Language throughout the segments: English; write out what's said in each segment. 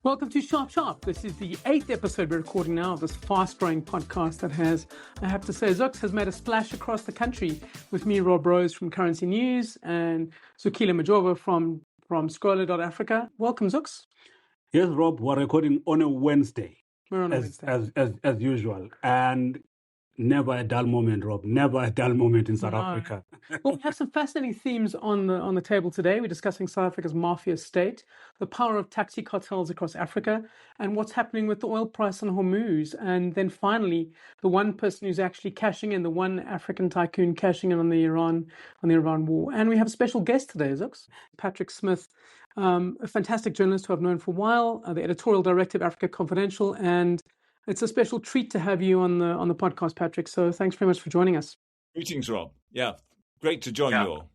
Welcome to Sharp Sharp. This is the 8th episode we're recording now of this fast-growing podcast that has, I have to say, Zux has made a splash across the country with me, Rob Rose from Currency News, and Zukile Majova from Scrolla.Africa. Welcome, Zux. Yes, Rob, we're recording on a Wednesday. We're on a Wednesday. As usual. And never a dull moment, Rob. Never a dull moment in South Africa. Well, we have some fascinating themes on the table today. We're discussing South Africa's mafia state, the power of taxi cartels across Africa, and what's happening with the oil price on Hormuz. And then finally, the one person who's actually cashing in, the one African tycoon cashing in on the Iran war. And we have a special guest today, Zux, Patrick Smith, a fantastic journalist who I've known for a while, the editorial director of Africa Confidential, and it's a special treat to have you on the podcast, Patrick. So thanks very much for joining us. Greetings, Rob. Yeah, great to join you all.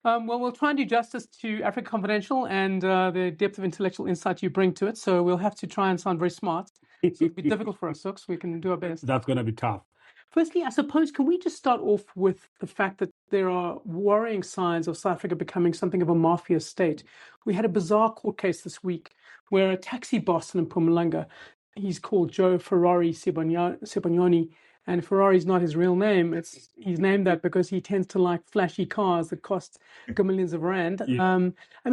Well, we'll try and do justice to Africa Confidential and the depth of intellectual insight you bring to it. So we'll have to try and sound very smart. So it'll be difficult for us, Sux. We can do our best. That's going to be tough. Firstly, I suppose, can we just start off with the fact that there are worrying signs of South Africa becoming something of a mafia state? We had a bizarre court case this week where a taxi boss in Mpumalanga, he's called Joe Ferrari Sibanyoni, and Ferrari's not his real name. He's named that because he tends to like flashy cars that cost millions of rand. Yeah.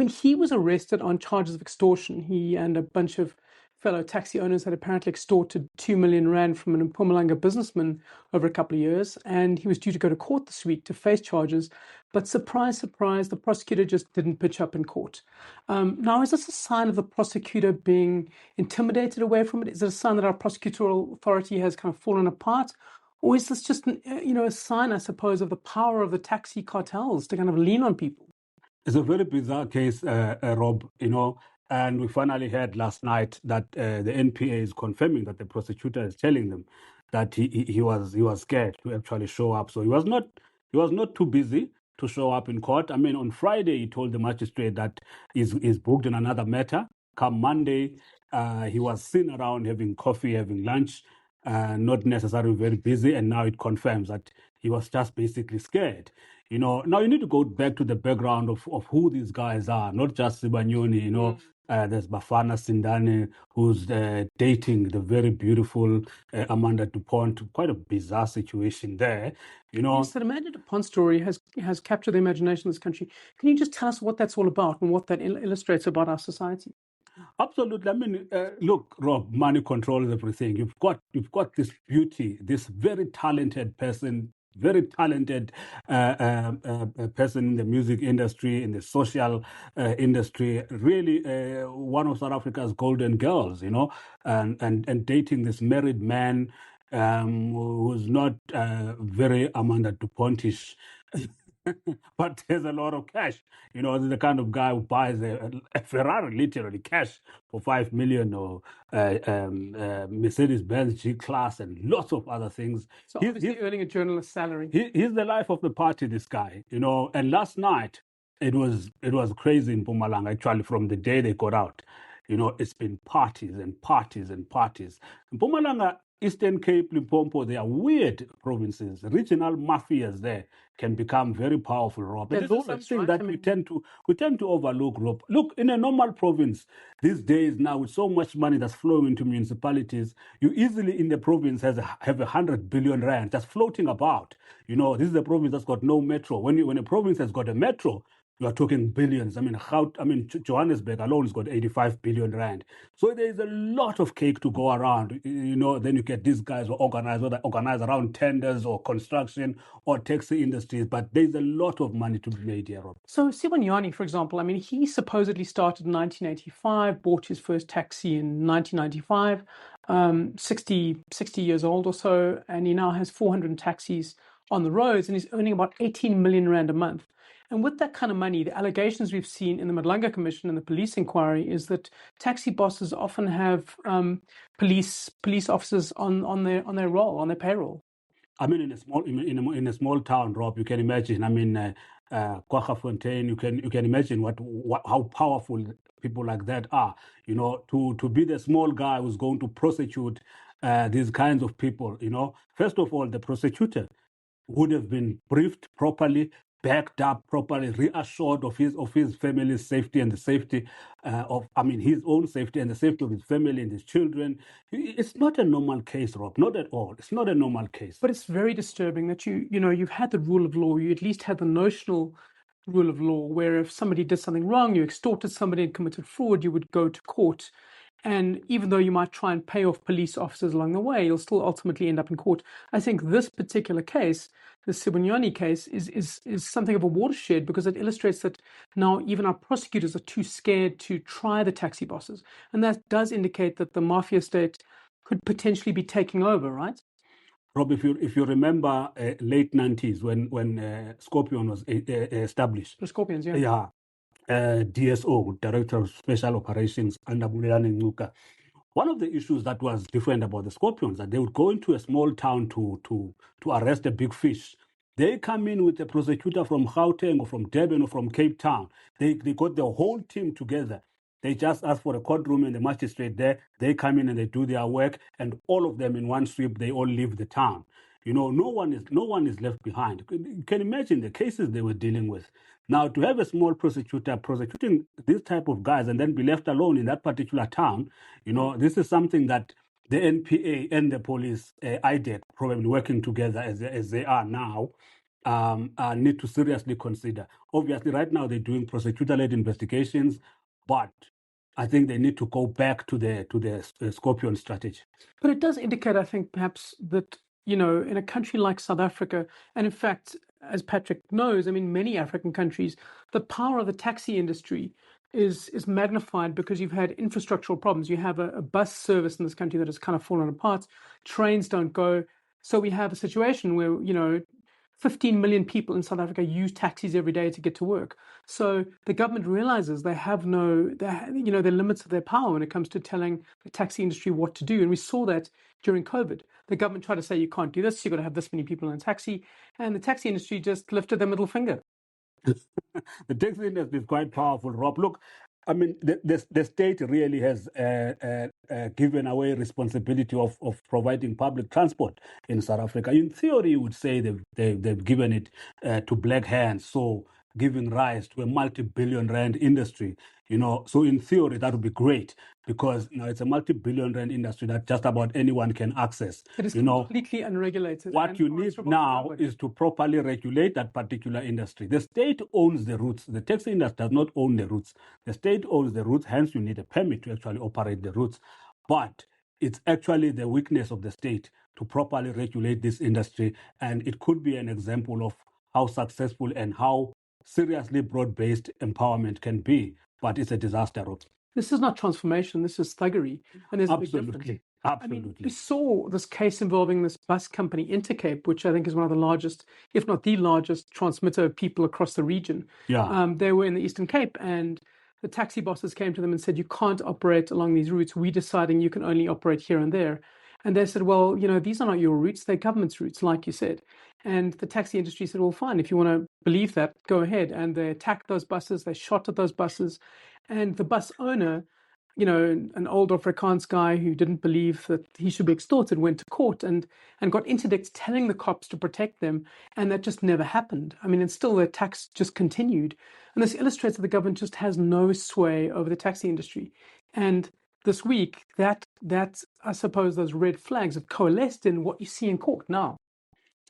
He was arrested on charges of extortion. He and a bunch of fellow taxi owners had apparently extorted 2 million rand from an Mpumalanga businessman over a couple of years, and he was due to go to court this week to face charges. But surprise, surprise, the prosecutor just didn't pitch up in court. Now, is this a sign of the prosecutor being intimidated away from it? Is it a sign that our prosecutorial authority has kind of fallen apart? Or is this just a sign, I suppose, of the power of the taxi cartels to kind of lean on people? It's a very bizarre case, Rob, and we finally heard last night that the NPA is confirming that the prosecutor is telling them that he was scared to actually show up. So he was not too busy to show up in court. On Friday, he told the magistrate that he's booked in another matter. Come Monday, he was seen around having coffee, having lunch, not necessarily very busy. And now it confirms that he was just basically scared. Now you need to go back to the background of who these guys are, not just Sibanyoni, there's Bafana Sindane, who's dating the very beautiful Amanda DuPont. Quite a bizarre situation there, Yes, that Amanda DuPont story has captured the imagination of this country. Can you just tell us what that's all about and what that illustrates about our society? Absolutely. Look, Rob, money controls everything. You've got this beauty, this very talented person, very talented person in the music industry, in the social industry, really one of South Africa's golden girls, and dating this married man who's not very Amanda DuPontish. But there's a lot of cash. There's the kind of guy who buys a Ferrari, literally cash, for 5 million, or Mercedes-Benz G-Class and lots of other things. So he's earning a journalist's salary. He's the life of the party, this guy, And last night, it was crazy in Mpumalanga, actually, from the day they got out. It's been parties and parties and parties. In Mpumalanga, Eastern Cape, Limpopo, they are weird provinces. Regional mafias there can become very powerful, Rob. And this is something that we tend to overlook, Rob. Look, in a normal province these days now, with so much money that's flowing into municipalities, you easily in the province have 100 billion rand just floating about. This is a province that's got no metro. When a province has got a metro, you are talking billions. Johannesburg alone has got 85 billion rand. So there is a lot of cake to go around. Then you get these guys who organize around tenders or construction or taxi industries. But there's a lot of money to be made here, Rob. So Sibanyoni, for example, he supposedly started in 1985, bought his first taxi in 1995, 60 years old or so, and he now has 400 taxis on the roads, and he's earning about 18 million rand a month. And with that kind of money, the allegations we've seen in the Madlanga Commission and the police inquiry is that taxi bosses often have police officers on their roll, on their payroll. In a small town, Rob, you can imagine. Kwaggafontein, you can imagine how powerful people like that are. To be the small guy who's going to prosecute these kinds of people. First of all, the prosecutor would have been briefed properly, backed up properly, reassured of his family's safety and the safety his own safety and the safety of his family and his children. It's not a normal case, Rob. Not at all. It's not a normal case. But it's very disturbing that you've had the rule of law. You at least had the notional rule of law, where if somebody did something wrong, you extorted somebody and committed fraud, you would go to court. And even though you might try and pay off police officers along the way, you'll still ultimately end up in court. I think this particular case, the Sibanyoni case, is something of a watershed, because it illustrates that now even our prosecutors are too scared to try the taxi bosses. And that does indicate that the mafia state could potentially be taking over, right? Rob, if you remember late 90s when Scorpion was established. The Scorpions, yeah. Yeah. DSO, Director of Special Operations, under Bulelani Ngcuka. One of the issues that was different about the Scorpions, that they would go into a small town to arrest a big fish. They come in with a prosecutor from Gauteng or from Durban or from Cape Town. They got the whole team together. They just ask for a courtroom and the magistrate there. They come in and they do their work, and all of them in one sweep, they all leave the town. No one is left behind. You can imagine the cases they were dealing with. Now, to have a small prosecutor prosecuting this type of guys and then be left alone in that particular town, this is something that the NPA and the police, IDEC, probably working together as they are now, need to seriously consider. Obviously, right now they're doing prosecutor-led investigations, but I think they need to go back to the Scorpion strategy. But it does indicate, I think, perhaps that in a country like South Africa, and in fact, as Patrick knows, I mean, many African countries, the power of the taxi industry is magnified because you've had infrastructural problems. You have a bus service in this country that has kind of fallen apart. Trains don't go. So we have a situation where, 15 million people in South Africa use taxis every day to get to work. So the government realizes they have the limits of their power when it comes to telling the taxi industry what to do. And we saw that during COVID. The government tried to say, you can't do this, you've got to have this many people in a taxi. And the taxi industry just lifted their middle finger. The taxi industry is quite powerful, Rob. Look, I mean, the state really has given away responsibility of providing public transport in South Africa. In theory, you would say they've given it to black hands, so giving rise to a multi-billion rand industry. So in theory, that would be great, because it's a multi-billion rand industry that just about anyone can access. It is completely unregulated. What you need now is to properly regulate that particular industry. The state owns the routes. The taxi industry does not own the routes. The state owns the routes, hence you need a permit to actually operate the routes. But it's actually the weakness of the state to properly regulate this industry, and it could be an example of how successful and how seriously broad-based empowerment can be, but it's a disaster. This is not transformation, this is thuggery. And there's a big difference. Absolutely. I mean, we saw this case involving this bus company, Intercape, which I think is one of the largest, if not the largest, transmitter of people across the region. Yeah. They were in the Eastern Cape, and the taxi bosses came to them and said, you can't operate along these routes. We're deciding you can only operate here and there. And they said, well, these are not your routes, they're government's routes, like you said. And the taxi industry said, well, fine, if you want to believe that, go ahead. And they attacked those buses, they shot at those buses. And the bus owner, an old Afrikaans guy who didn't believe that he should be extorted, went to court and got interdicts telling the cops to protect them. And that just never happened. I mean, and still the attacks just continued. And this illustrates that the government just has no sway over the taxi industry. And this week, that I suppose those red flags have coalesced in what you see in court now.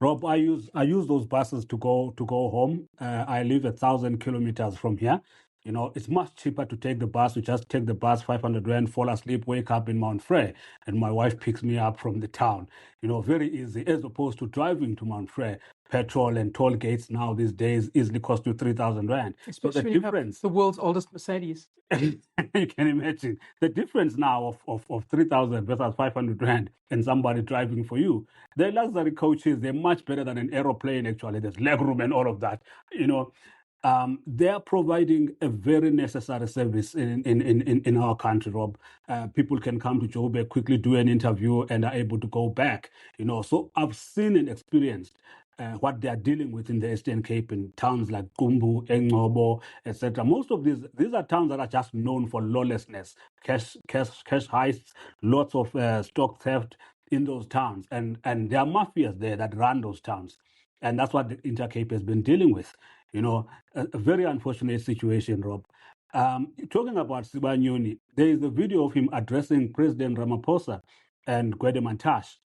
Rob, I use those buses to go home. I live 1,000 kilometers from here. It's much cheaper to take the bus. We just take the bus, 500 rand, fall asleep, wake up in Mount Frere, and my wife picks me up from the town. Very easy, as opposed to driving to Mount Frere. Petrol and toll gates now these days easily cost you 3,000 rand. Especially so the when difference, you have the world's oldest Mercedes. You can imagine the difference now of 3,000 versus 500 rand and somebody driving for you. The luxury coaches, they're much better than an aeroplane. Actually, there's legroom and all of that. They are providing a very necessary service in our country, Rob. People can come to Joburg, quickly do an interview, and are able to go back. So I've seen and experienced what they are dealing with in the Eastern Cape, in towns like Kumbu, Engcobo, etc. Most of these are towns that are just known for lawlessness, cash heists, lots of stock theft in those towns, and there are mafias there that run those towns. And that's what the Intercape has been dealing with. A very unfortunate situation, Rob. Talking about Sibanyoni, there is a video of him addressing President Ramaphosa and Gwede Mantashe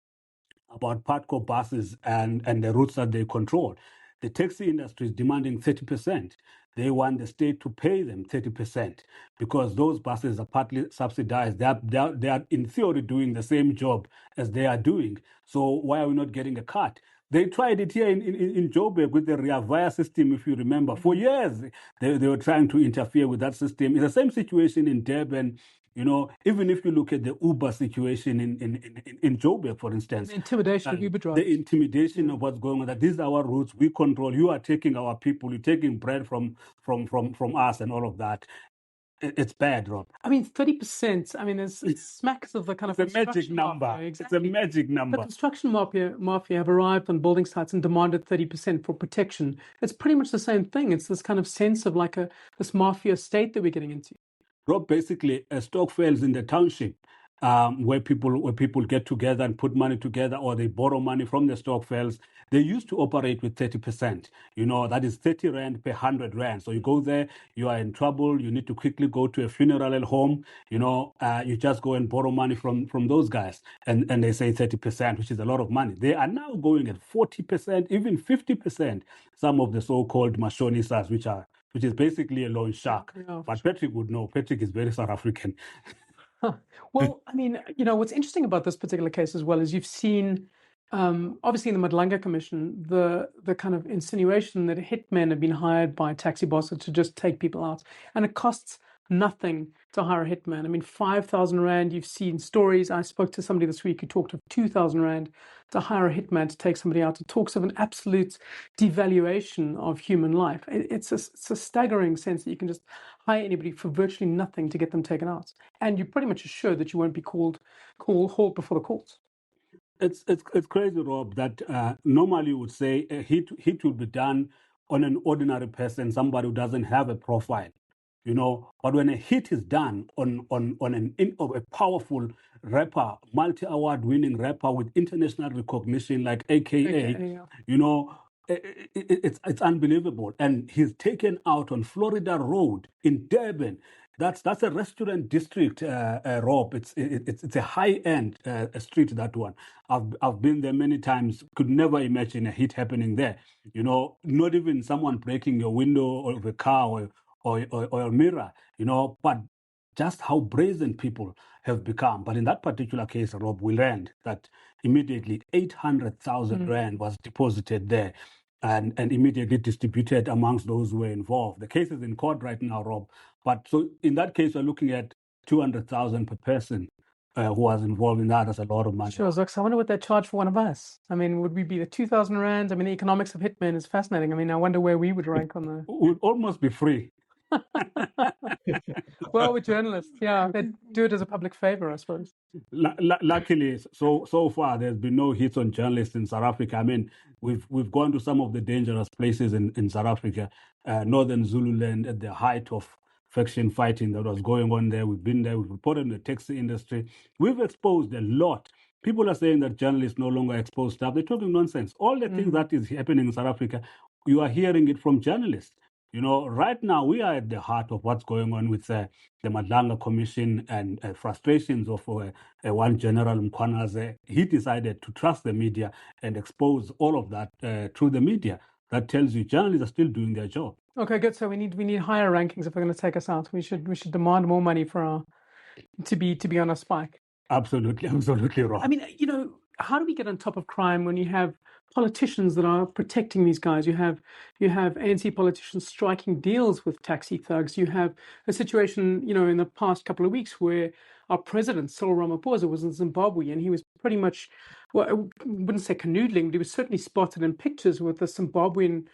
about Patco buses and the routes that they control. The taxi industry is demanding 30%. They want the state to pay them 30% because those buses are partly subsidized. They are in theory doing the same job as they are doing. So why are we not getting a cut? They tried it here in Joburg with the Reavaya system, if you remember. For years, they were trying to interfere with that system. It's the same situation in Durban. Even if you look at the Uber situation in Joburg, for instance, The intimidation of Uber drivers. the intimidation of what's going on, that these are our routes, we control, you are taking our people, you're taking bread from us and all of that. It's bad, Rob. I mean, 30%. I mean, it smacks of the kind of It's a magic construction number. mafia. Exactly. It's a magic The number. construction mafia have arrived on building sites and demanded 30% for protection. It's pretty much the same thing. It's this kind of sense of like this mafia state that we're getting into. Rob, basically, stock fails in the township where people get together and put money together, or they borrow money from the stock fails. They used to operate with 30%. That is 30 rand per 100 rand. So you go there, you are in trouble. You need to quickly go to a funeral home. You just go and borrow money from those guys, and they say 30%, which is a lot of money. They are now going at 40%, even 50%. Some of the so-called mashonisas, which is basically a loan shark. Yeah, But Patrick would know. Patrick is very South African. Well, I mean, what's interesting about this particular case as well is you've seen, obviously in the Madlanga Commission, the kind of insinuation that hitmen have been hired by taxi bosses to just take people out, and it costs nothing to hire a hitman. I mean, 5,000 rand. You've seen stories. I spoke to somebody this week who talked of 2,000 rand to hire a hitman to take somebody out. It talks of an absolute devaluation of human life. It's a staggering sense that you can just hire anybody for virtually nothing to get them taken out, and you're pretty much assured that you won't be hauled before the courts. It's crazy, Rob, that normally you would say a hit will be done on an ordinary person, somebody who doesn't have a profile, But when a hit is done on a powerful rapper, multi-award winning rapper with international recognition like AKA, yeah. It's unbelievable. And he's taken out on Florida Road in Durban. That's a restaurant district, Rob. It's a high end street, that one. I've been there many times. Could never imagine a hit happening there. Not even someone breaking your window of a car or a mirror. But just how brazen people have become. But in that particular case, Rob, we learned that immediately 800,000 rand was deposited there and immediately distributed amongst those who were involved. The case is in court right now, Rob. But so in that case, we're looking at 200,000 per person who was involved in that. That's a lot of money. Sure, Zux. I wonder what they charge for one of us. I mean, would we be the 2,000 rand? I mean, the economics of hitmen is fascinating. I mean, I wonder where we would rank on the... Would almost be free. Well, we're journalists. Yeah, they do it as a public favor, I suppose. Luckily, so far there's been no hits on journalists in South Africa. I mean, we've gone to some of the dangerous places in South Africa, northern Zululand, at the height of faction fighting that was going on there. We've been there. We've reported on the taxi industry. We've exposed a lot. People are saying that journalists no longer expose stuff. They're talking nonsense. All the things that is happening in South Africa, you are hearing it from journalists. Right now we are at the heart of what's going on with the Madlanga Commission and frustrations of one General Mkhwanazi. He decided to trust the media and expose all of that through the media. That tells you journalists are still doing their job. Okay, good. So we need higher rankings if we're going to take us out. We should demand more money for to be on a spike. Absolutely wrong. I mean, how do we get on top of crime when you have politicians that are protecting these guys? You have ANC politicians striking deals with taxi thugs. You have a situation, in the past couple of weeks where our president, Cyril Ramaphosa, was in Zimbabwe, and he was pretty much, well, I wouldn't say canoodling, but he was certainly spotted in pictures with a Zimbabwean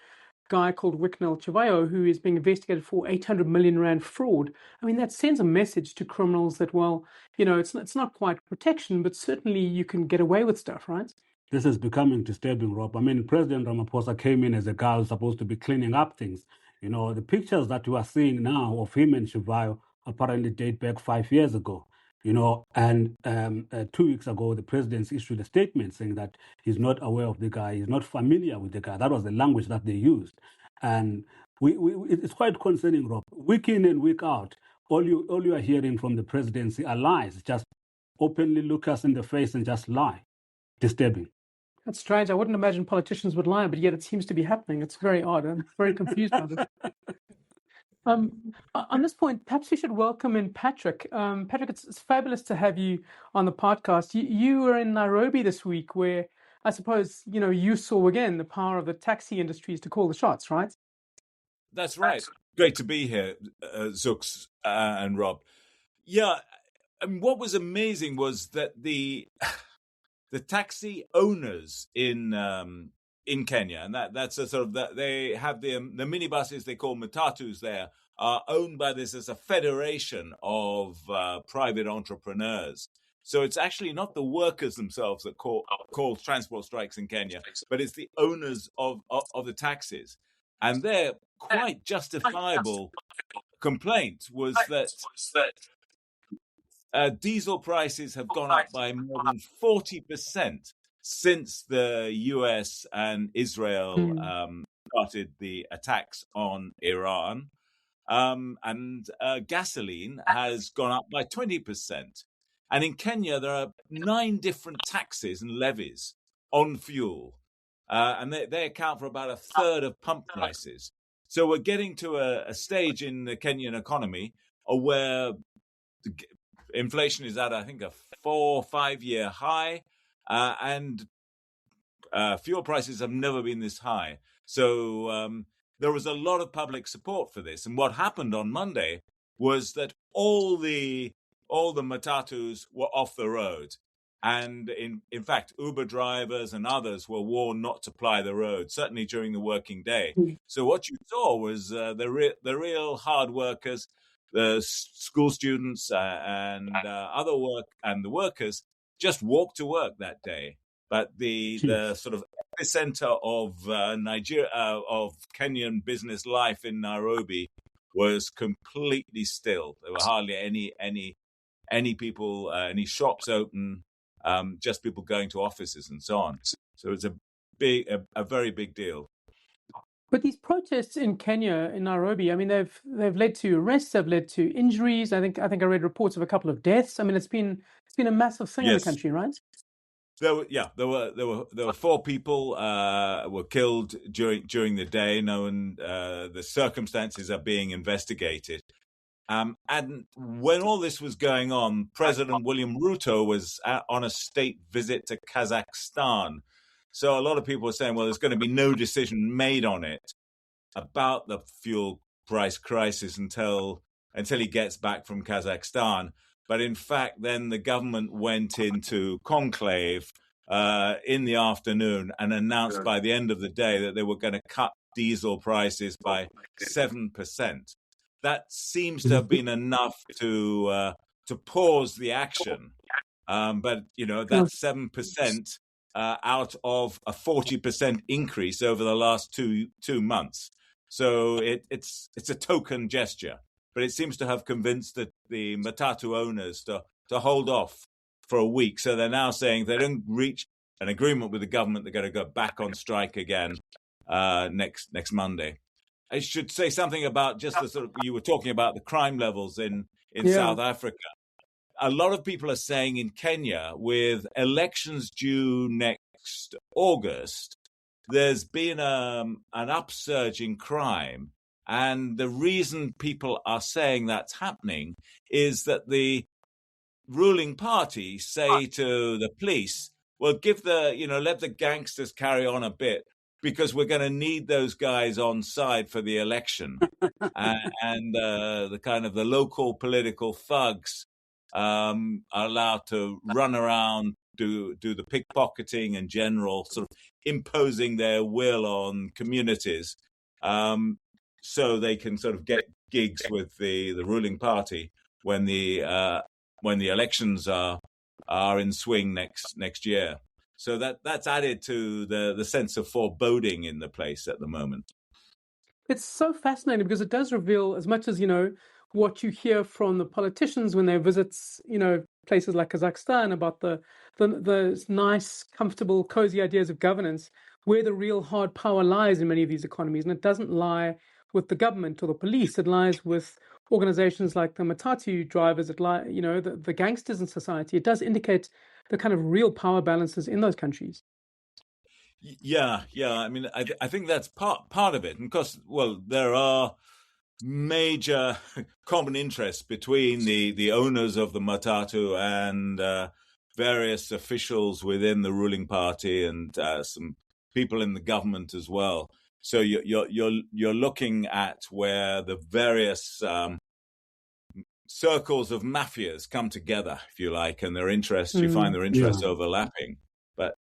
guy called Wicknell Chivayo, who is being investigated for 800 million rand fraud. I mean, that sends a message to criminals that, well, it's not quite protection, but certainly you can get away with stuff, right? This is becoming disturbing, Rob. I mean, President Ramaphosa came in as a guy who's supposed to be cleaning up things. The pictures that we are seeing now of him and Chivayo apparently date back 5 years ago. And 2 weeks ago, the president issued a statement saying that he's not aware of the guy, he's not familiar with the guy. That was the language that they used. And it's quite concerning, Rob. Week in and week out, all you are hearing from the presidency are lies. Just openly look us in the face and just lie. Disturbing. That's strange. I wouldn't imagine politicians would lie, but yet it seems to be happening. It's very odd. I'm very confused by this. On this point, perhaps we should welcome in Patrick. Patrick, it's fabulous to have you on the podcast. You were in Nairobi this week, where I suppose you saw again the power of the taxi industries to call the shots, right? That's right. Great to be here, Zooks and Rob. Yeah, and what was amazing was that the taxi owners in Kenya, and that's a sort of they have the minibuses they call Matatus there, are owned by this as a federation of private entrepreneurs. So it's actually not the workers themselves that call transport strikes in Kenya, but it's the owners of the taxis. And their quite justifiable complaint was that diesel prices have gone up by more than 40% since the US and Israel started the attacks on Iran. And gasoline has gone up by 20%. And in Kenya, there are 9 different taxes and levies on fuel. And they account for about a third of pump prices. So we're getting to a stage in the Kenyan economy where inflation is at, I think, a 4 or 5 year high, and fuel prices have never been this high. So there was a lot of public support for this. And what happened on Monday was that all the Matatus were off the road. And in fact, Uber drivers and others were warned not to ply the road, certainly during the working day. So what you saw was the real hard workers, the school students and other work, and the workers just walked to work that day. But the sort of epicenter of Nigeria, of Kenyan business life in Nairobi, was completely still. There were hardly any people, any shops open. Just people going to offices and so on. So it's a very big deal. But these protests in Kenya, in Nairobi, I mean, they've led to arrests, they've led to injuries. I think I read reports of a couple of deaths. I mean, it's been a massive thing in the country, right? There were 4 people were killed during the day. And the circumstances are being investigated. And when all this was going on, President William Ruto was on a state visit to Kazakhstan. So a lot of people were saying, well, there's going to be no decision made on it about the fuel price crisis until he gets back from Kazakhstan. But in fact, then the government went into conclave in the afternoon and announced by the end of the day that they were going to cut diesel prices by 7%. That seems to have been enough to pause the action, but that's 7% out of a 40% increase over the last two months. So it's a token gesture, but it seems to have convinced the Matatu owners to hold off for a week. So they're now saying if they don't reach an agreement with the government, they're going to go back on strike again next Monday. I should say something about just the sort of, you were talking about the crime levels in South Africa. A lot of people are saying in Kenya, with elections due next August, there's been an upsurge in crime. And the reason people are saying that's happening is that the ruling party say to the police, well, let the gangsters carry on a bit, because we're going to need those guys on side for the election. And the kind of the local political thugs are allowed to run around, do the pickpocketing and general sort of imposing their will on communities, so they can sort of get gigs with the ruling party when the elections are in swing next year. So that's added to the sense of foreboding in the place at the moment. It's so fascinating because it does reveal, as much as what you hear from the politicians when they visit places like Kazakhstan about the nice, comfortable, cozy ideas of governance. where the real hard power lies in many of these economies, and it doesn't lie with the government or the police. It lies with organizations like the Matatu drivers. It lie, the gangsters in society. It does indicate the kind of real power balances in those countries. Yeah. I mean, I think that's part of it. And of course, well, there are major common interests between the owners of the Matatu and various officials within the ruling party and some people in the government as well. So you're looking at where the various circles of mafias come together, if you like, and you find their interests overlapping. But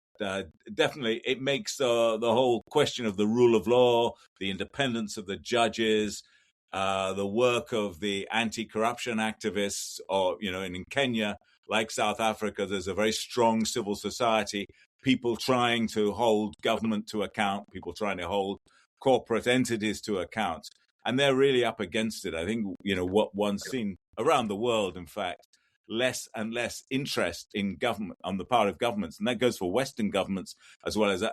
definitely, it makes the whole question of the rule of law, the independence of the judges, the work of the anti-corruption activists, or in Kenya, like South Africa, there's a very strong civil society. People trying to hold government to account, people trying to hold corporate entities to account, and they're really up against it. I think what one's seen around the world, in fact, less and less interest in government on the part of governments, and that goes for Western governments as well as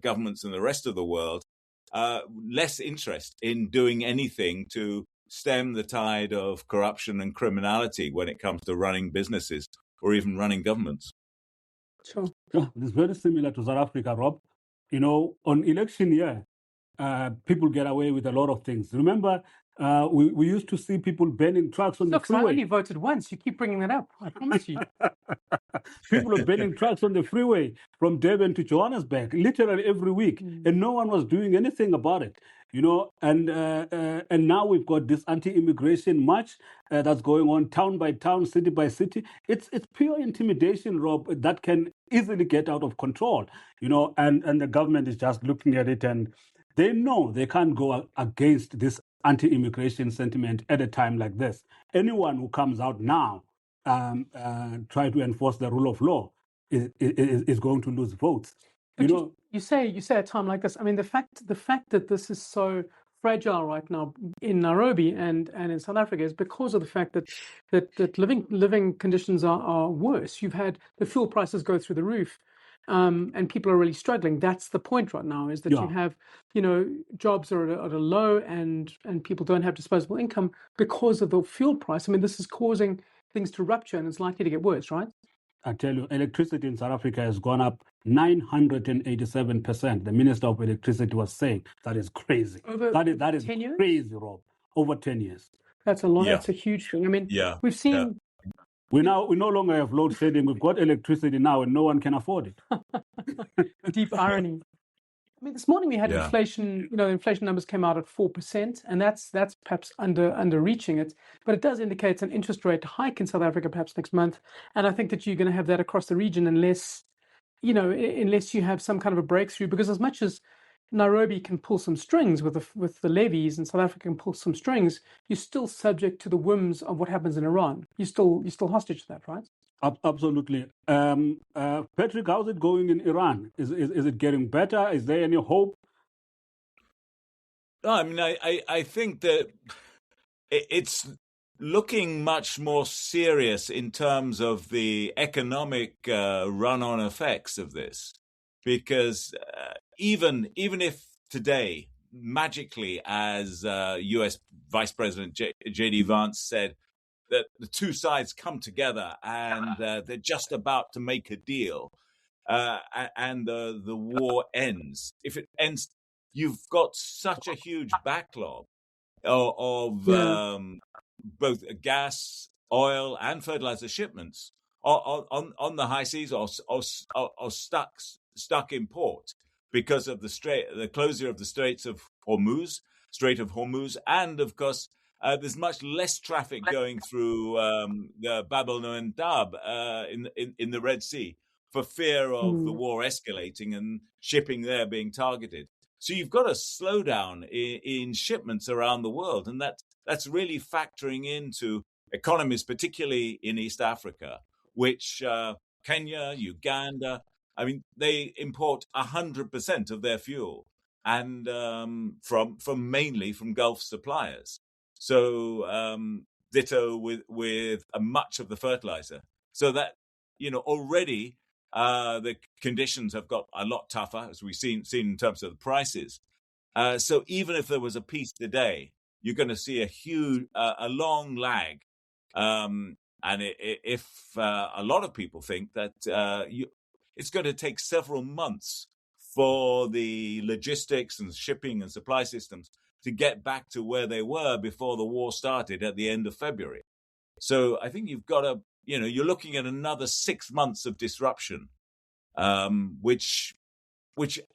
governments in the rest of the world. Less interest in doing anything to stem the tide of corruption and criminality when it comes to running businesses or even running governments. Sure. Yeah, it's very similar to South Africa, Rob. On election year, people get away with a lot of things. Remember, we used to see people burning trucks on the freeway. I only voted once. You keep bringing that up. I promise you. People are burning trucks on the freeway from Durban to Johannesburg, literally every week, and no one was doing anything about it. And now we've got this anti-immigration march that's going on town by town, city by city. It's pure intimidation, Rob, that can easily get out of control. And the government is just looking at it, and they know they can't go against this anti-immigration sentiment at a time like this. Anyone who comes out now try to enforce the rule of law is going to lose votes. You say at a time like this. I mean, the fact that this is so fragile right now in Nairobi and in South Africa is because of the fact that living conditions are worse. You've had the fuel prices go through the roof, and people are really struggling. That's the point right now, is that you have jobs are at a low and people don't have disposable income because of the fuel price. I mean, this is causing things to rupture, and it's likely to get worse, right? I tell you, electricity in South Africa has gone up 987%. The Minister of Electricity was saying that is crazy. That is 10 years? Crazy, Rob. Over 10 years. That's a lot. Yeah. That's a huge thing. I mean, we've seen. Yeah. We no longer have load shedding. We've got electricity now, and no one can afford it. Deep irony. I mean, this morning we had inflation. The inflation numbers came out at 4%, and that's perhaps underreaching it. But it does indicate an interest rate hike in South Africa perhaps next month. And I think that you're going to have that across the region unless you have some kind of a breakthrough. Because as much as Nairobi can pull some strings with the levies, and South Africa can pull some strings, you're still subject to the whims of what happens in Iran. You're still hostage to that, right? Absolutely. Patrick, how's it going in Iran? Is it getting better? Is there any hope? No, I mean, I think that it's looking much more serious in terms of the economic run-on effects of this, because even if today, magically, as U.S. Vice President J.D. Vance said, that the two sides come together and they're just about to make a deal, and the war ends. If it ends, you've got such a huge backlog of both gas, oil, and fertilizer shipments on the high seas or stuck in port because of the closure of the Strait of Hormuz, and of course. There's much less traffic going through the Bab el-Mandab in the Red Sea for fear of the war escalating and shipping there being targeted. So you've got a slowdown in shipments around the world, and that's really factoring into economies, particularly in East Africa, which Kenya, Uganda, I mean, they import 100% of their fuel, and from mainly from Gulf suppliers. So ditto with much of the fertilizer. So that already the conditions have got a lot tougher, as we've seen in terms of the prices. So even if there was a peace today, you're going to see a long lag. And if a lot of people think that it's going to take several months for the logistics and shipping and supply systems to get back to where they were before the war started at the end of February. So I think you've got to, you're looking at another 6 months of disruption, which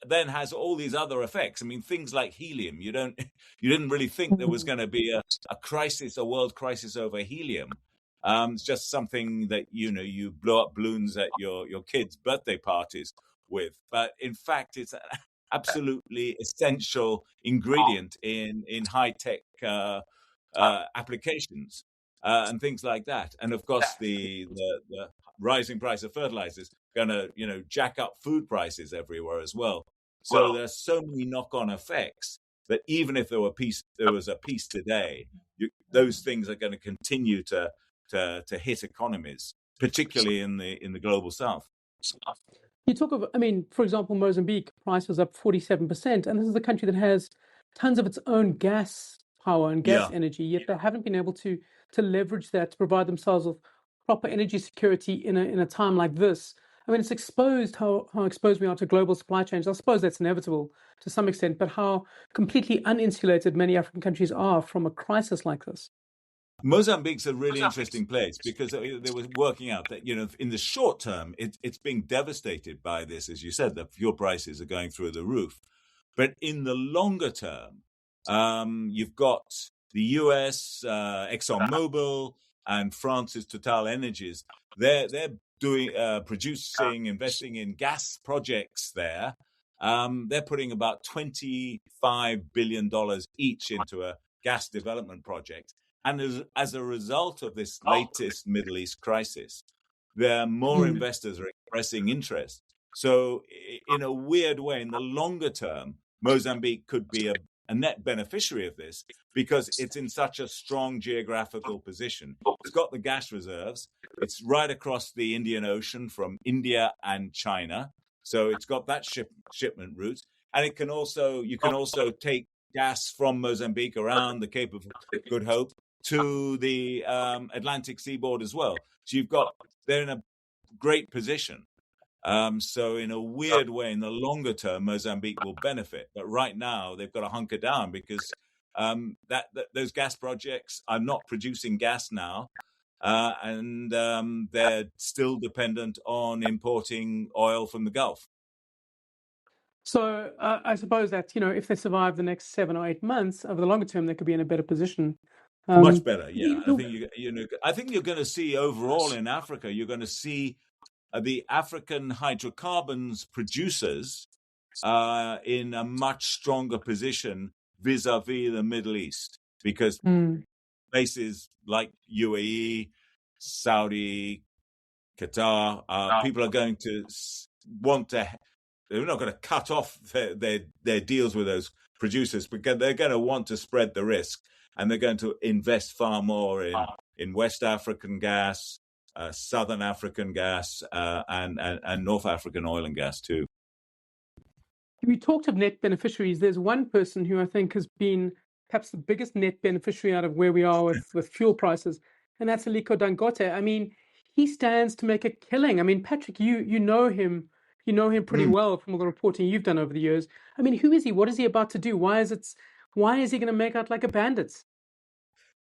then has all these other effects. I mean, things like helium. You didn't really think there was going to be a world crisis over helium. It's just something that you blow up balloons at your kids' birthday parties with. But in fact, it's an absolutely essential ingredient in high tech applications and things like that. And of course, the rising price of fertilizers going to jack up food prices everywhere as well. So there's so many knock-on effects that even if there was a peace today, those things are going to continue to hit economies, particularly in the global south. You talk of, for example, Mozambique price was up 47%, and this is a country that has tons of its own gas power and gas energy, yet they haven't been able to leverage that to provide themselves with proper energy security in a time like this. It's exposed how exposed we are to global supply chains. I suppose that's inevitable to some extent, but how completely uninsulated many African countries are from a crisis like this. Mozambique's a really interesting place because they were working out that, in the short term, it's being devastated by this. As you said, the fuel prices are going through the roof. But in the longer term, you've got the US, ExxonMobil, and France's Total Energies. They're producing, investing in gas projects there. They're putting about $25 billion each into a gas development project. And as a result of this latest Middle East crisis, there are more investors are expressing interest. So in a weird way, in the longer term, Mozambique could be a net beneficiary of this because it's in such a strong geographical position. It's got the gas reserves. It's right across the Indian Ocean from India and China. So it's got that shipment route. And you can also take gas from Mozambique around the Cape of Good Hope to the Atlantic seaboard as well. So they're in a great position. So in a weird way, in the longer term, Mozambique will benefit. But right now, they've got to hunker down because those gas projects are not producing gas now. And they're still dependent on importing oil from the Gulf. So I suppose that, if they survive the next 7 or 8 months, over the longer term, they could be in a better position. Much better, yeah. I think you're going to see overall in Africa, you're going to see the African hydrocarbons producers in a much stronger position vis-a-vis the Middle East, because places like UAE, Saudi, Qatar, people are going to want to. They're not going to cut off their deals with those producers because they're going to want to spread the risk, and they're going to invest far more in West African gas, Southern African gas, and North African oil and gas too. We talked of net beneficiaries. There's one person who I think has been perhaps the biggest net beneficiary out of where we are with fuel prices, and that's Aliko Dangote. He stands to make a killing. Patrick, you know him. You know him pretty well from all the reporting you've done over the years. Who is he? What is he about to do? Why is he going to make out like a bandit?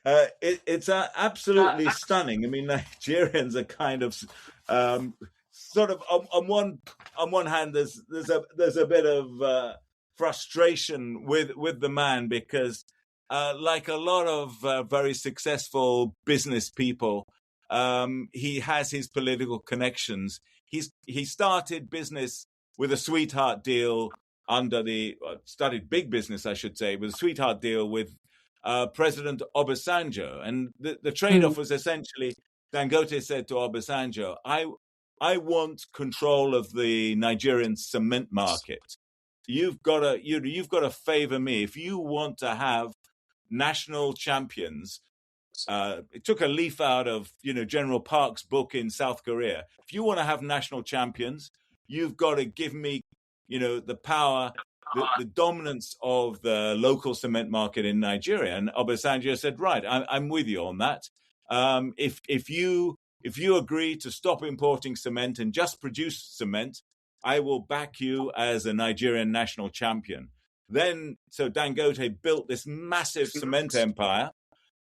It's absolutely stunning. Nigerians are kind of sort of on one hand, there's a bit of frustration with the man because, like a lot of very successful business people, he has his political connections. He started business with a sweetheart deal started big business, I should say, with a sweetheart deal with President Obasanjo. And the trade-off was essentially, Dangote said to Obasanjo, I want control of the Nigerian cement market. You've got to favor me. If you want to have national champions took a leaf out of General Park's book in South Korea. If you want to have national champions, you've got to give me the power, the dominance of the local cement market in Nigeria. And Obasanjo said, right, I'm with you on that. If you agree to stop importing cement and just produce cement, I will back you as a Nigerian national champion. So Dangote built this massive cement empire.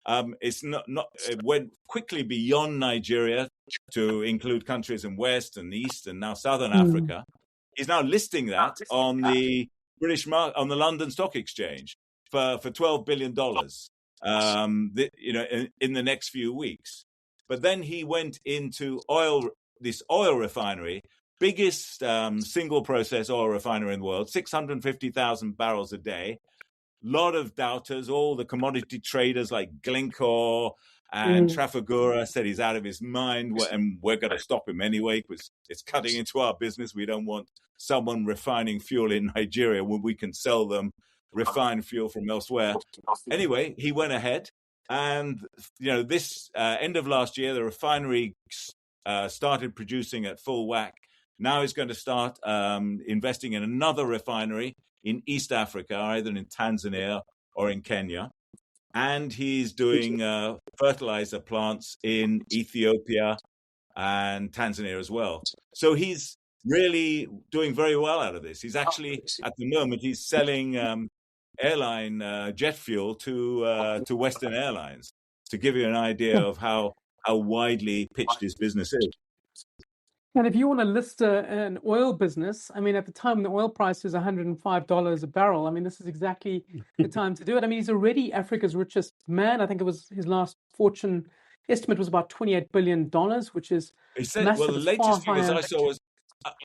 It went quickly beyond Nigeria to include countries in West and East and now Southern Africa. He's now listing that on the British market, on the London Stock Exchange for $12 billion. In the next few weeks. But then he went into this oil refinery, biggest single process oil refinery in the world, 650,000 barrels a day. Lot of doubters, all the commodity traders like Glencore and Trafigura said he's out of his mind, and we're going to stop him anyway because it's cutting into our business. We don't want someone refining fuel in Nigeria when we can sell them refined fuel from elsewhere. Anyway, he went ahead, and this end of last year, the refinery started producing at full whack. Now he's going to start investing in another refinery in East Africa, either in Tanzania or in Kenya. And he's doing fertilizer plants in Ethiopia and Tanzania as well. So he's really doing very well out of this. He's actually, at the moment, he's selling airline jet fuel to Western Airlines, to give you an idea of how widely pitched his business is. And if you want to list an oil business, I mean, at the time when the oil price is $105 a barrel, I mean, this is exactly the time to do it. I mean, he's already Africa's richest man. I think it was his last fortune estimate was about $28 billion, which is massive. Well, the latest figures I saw was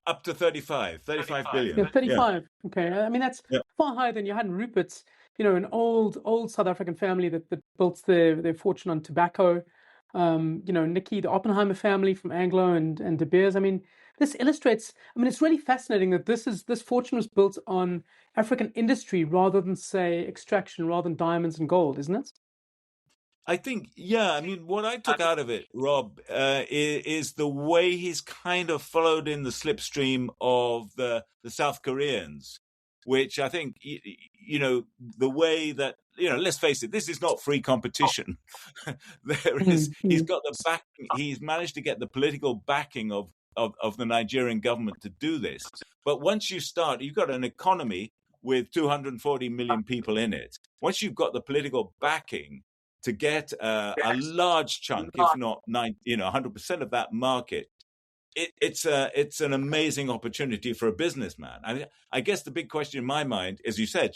up to 35 billion. Yeah, 35. Yeah. Okay. I mean, that's far higher than Johan Rupert's, an old South African family that built their fortune on tobacco. Nikki, the Oppenheimer family from Anglo and De Beers. I mean, this illustrates, it's really fascinating that this fortune was built on African industry rather than, say, extraction, rather than diamonds and gold, isn't it? I think, what I took out of it, Rob, is the way he's kind of followed in the slipstream of the South Koreans, which I think, the way that, let's face it, this is not free competition. He's got the backing, he's managed to get the political backing of the Nigerian government to do this. But once you start, you've got an economy with 240 million people in it. Once you've got the political backing to get a large chunk, if not 100% of that market, it's an amazing opportunity for a businessman. I guess the big question in my mind, as you said,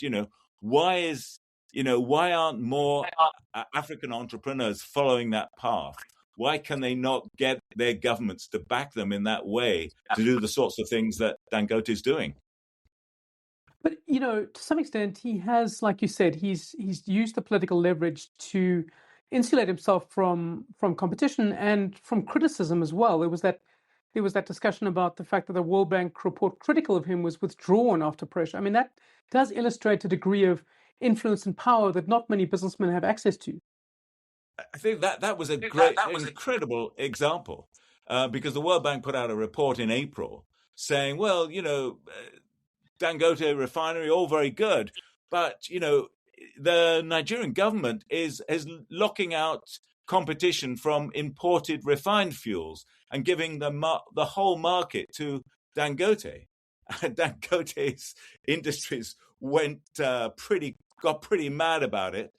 why aren't more African entrepreneurs following that path? Why can they not get their governments to back them in that way to do the sorts of things that Dangote is doing? But, to some extent, he has, like you said, he's used the political leverage to insulate himself from competition and from criticism as well. There was that discussion about the fact that the World Bank report critical of him was withdrawn after pressure. I mean, that does illustrate a degree of influence and power that not many businessmen have access to. I think that was incredible example, because the World Bank put out a report in April saying, well, Dangote refinery, all very good, but the Nigerian government is locking out competition from imported refined fuels and giving the whole market to Dangote. Dangote's industries got pretty mad about it,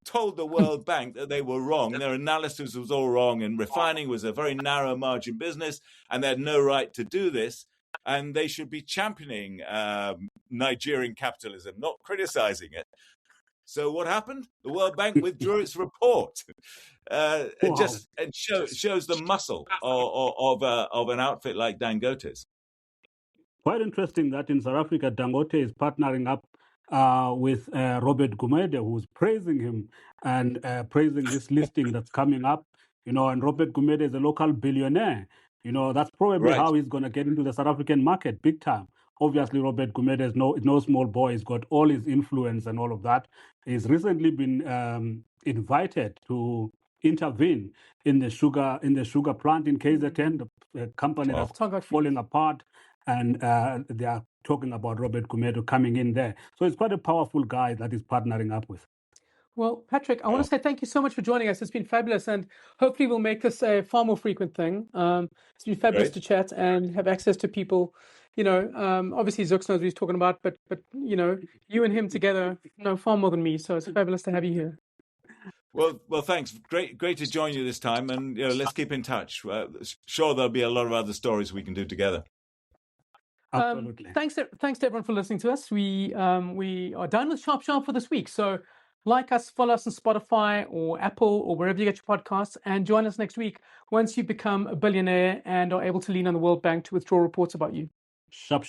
told the World Bank that they were wrong, their analysis was all wrong, and refining was a very narrow margin business, and they had no right to do this, and they should be championing Nigerian capitalism, not criticizing it. So what happened? The World Bank withdrew its report. It shows the muscle of an outfit like Dangote's. Quite interesting that in South Africa, Dangote is partnering up with Robert Gumede, who's praising him and praising this listing that's coming up. And Robert Gumede is a local billionaire. That's probably how he's going to get into the South African market big time. Obviously, Robert Gumede is no small boy. He's got all his influence and all of that. He's recently been invited to intervene in the sugar plant in KZN, the company Wow. that's falling apart, and they are talking about Robert Kumeto coming in there. So it's quite a powerful guy that is partnering up with. Well, Patrick, I want to say thank you so much for joining us. It's been fabulous, and hopefully we'll make this a far more frequent thing. It's been fabulous Great. to chat and have access to people. You know, obviously Zux knows what he's talking about, but you know, you and him together know far more than me. So it's fabulous to have you here. Well, thanks. Great to join you this time, and let's keep in touch. Sure, there'll be a lot of other stories we can do together. Absolutely. Thanks to everyone for listening to us. We are done with Sharp for this week. So like us, follow us on Spotify or Apple or wherever you get your podcasts, and join us next week once you become a billionaire and are able to lean on the World Bank to withdraw reports about you. Sharp.